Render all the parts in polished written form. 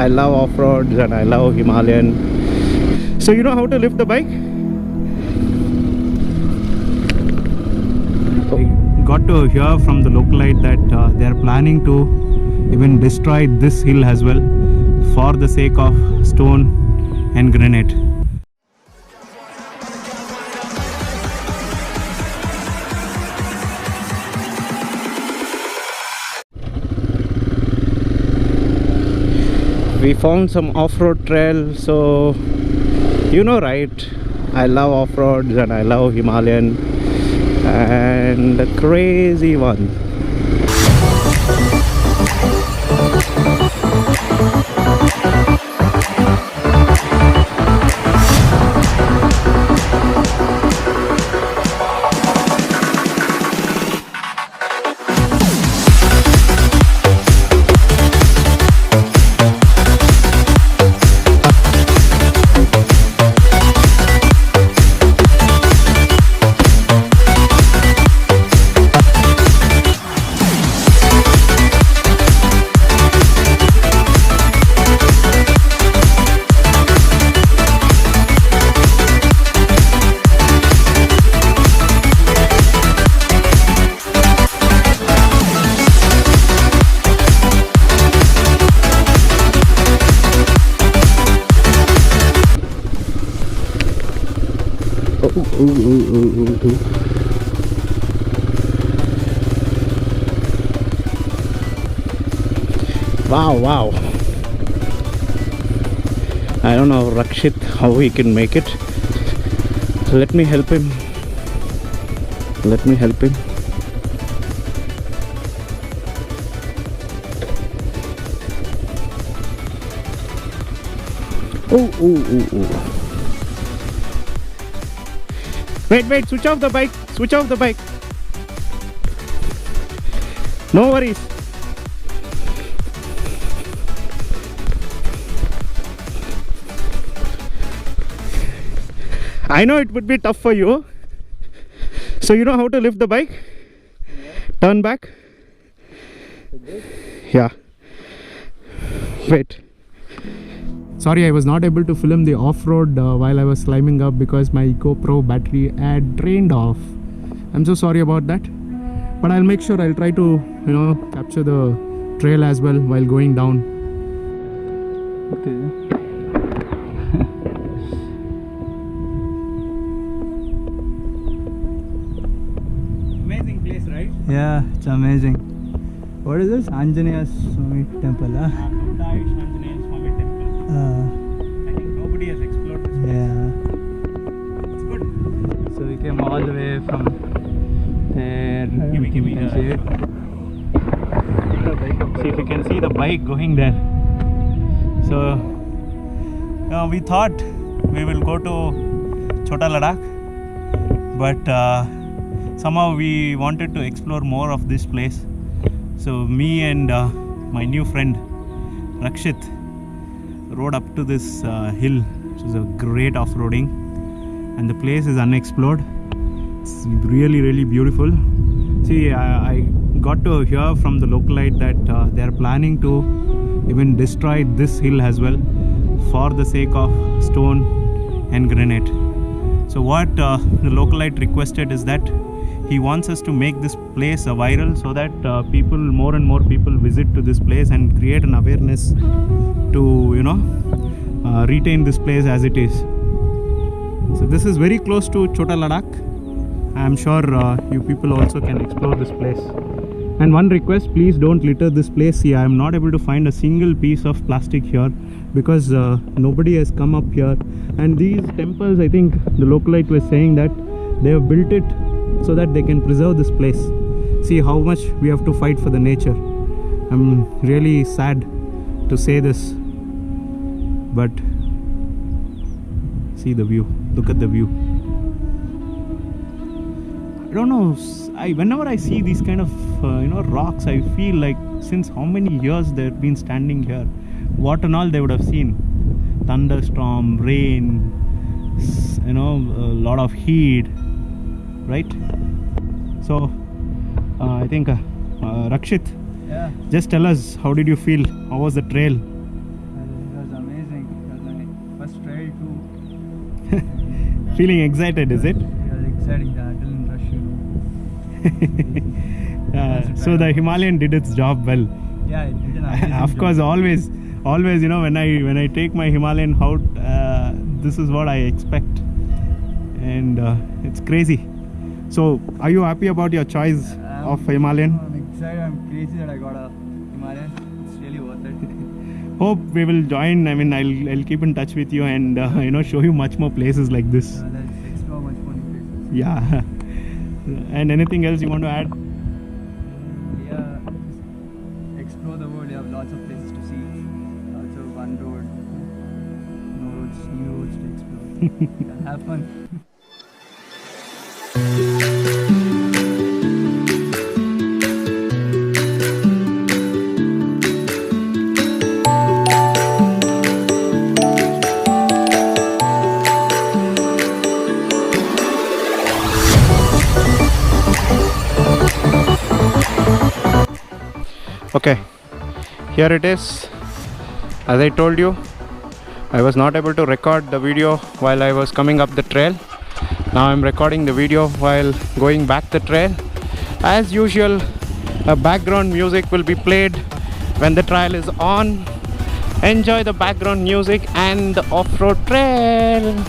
I love off-roads and I love Himalayan. So you know how to lift the bike? I got to hear from the localite that they are planning to even destroy this hill as well for the sake of stone and granite. We found some off-road trail, so you know, right, I love off-roads and I love Himalayan, and the crazy one. Wow. I don't know, Rakshit, how he can make it. Let me help him. Oh. Wait, switch off the bike. No worries. I know it would be tough for you. So you know how to lift the bike? Yeah. Turn back. Yeah. Wait. Sorry, I was not able to film the off-road while I was climbing up because my GoPro battery had drained off. I'm so sorry about that. But I'll make sure I'll try to, capture the trail as well while going down. Okay. Amazing place, right? Yeah, it's amazing. What is this? Anjaneya Swami temple, huh? Dodda Ayyuru Sree Swami temple. I think nobody has explored this place. Yeah. It's good. So we came all the way from there. Give me see it. See if you can see the bike going there. So we thought we will go to Chota Ladak, but somehow we wanted to explore more of this place. So me and my new friend Rakshit rode up to this hill, which is a great off-roading, and the place is unexplored. It's really beautiful. See, I got to hear from the localite that they are planning to even destroy this hill as well for the sake of stone and granite. So what the localite requested is that he wants us to make this place a viral so that more and more people visit to this place and create an awareness to retain this place as it is. So this is very close to Chota Ladak. I am sure you people also can explore this place. And one request, please don't litter this place. See, I am not able to find a single piece of plastic here because nobody has come up here. And these temples, I think the localite was saying that they have built it so that they can preserve this place. See how much we have to fight for the nature. I'm really sad to say this, but see the view. Look at the view. I don't know, whenever I see these kind of rocks, I feel like since how many years they've been standing here, what and all they would have seen. Thunderstorm, rain, a lot of heat, right? So I think Rakshit, yeah, just tell us, how did you feel? How was the trail? first trail too. Feeling excited, is it? Yeah, exciting. The adrenaline rush, So the Himalayan did its job well. Yeah, it did an amazing Of course, job. always, when I take my Himalayan out, this is what I expect, and it's crazy. So, are you happy about your choice of Himalayan? I'm excited. I'm crazy that I got a Himalayan. It's really worth it. Hope we will join. I mean, I'll keep in touch with you and show you much more places like this. Let's explore much more new places. Yeah. And anything else you want to add? Yeah, just explore the world. You have lots of places to see. Lots of one road, no roads, new roads to explore. Yeah, have fun. Okay, here it is. As I told you, I was not able to record the video while I was coming up the trail. Now I'm recording the video while going back the trail. As usual, a background music will be played when the trail is on. Enjoy the background music and the off-road trail.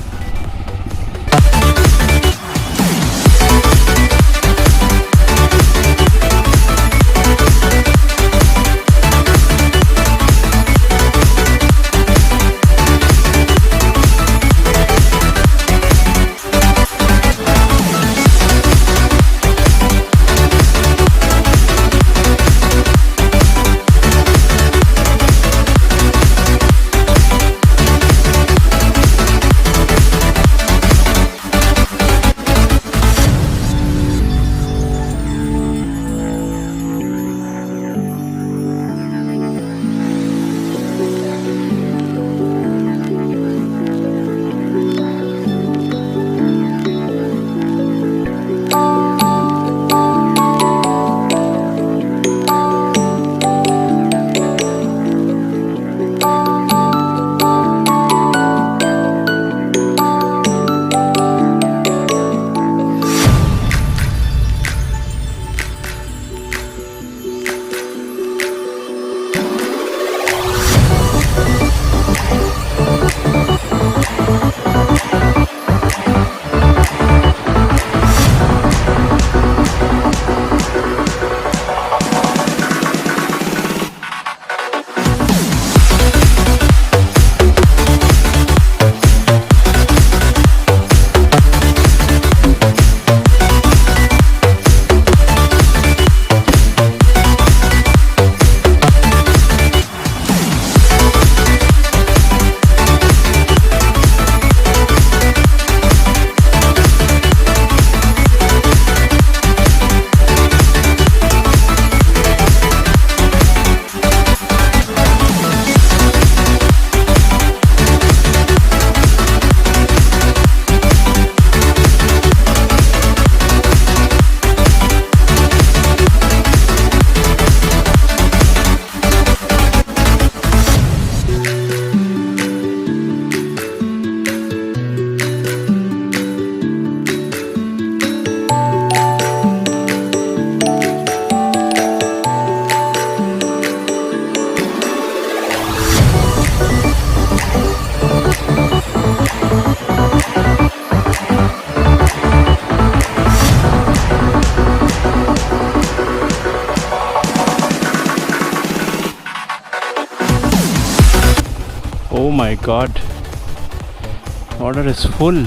Oh my god, water is full.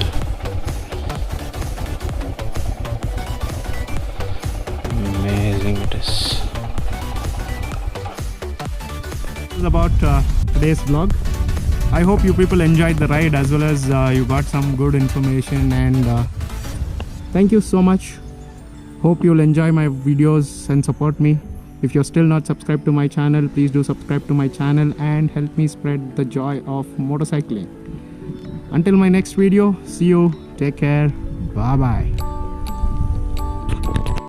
Amazing it is. This is about today's vlog. I hope you people enjoyed the ride as well as you got some good information, and thank you so much. Hope you'll enjoy my videos and support me. If you're still not subscribed to my channel, please do subscribe to my channel and help me spread the joy of motorcycling. Until my next video, see you, take care, bye bye.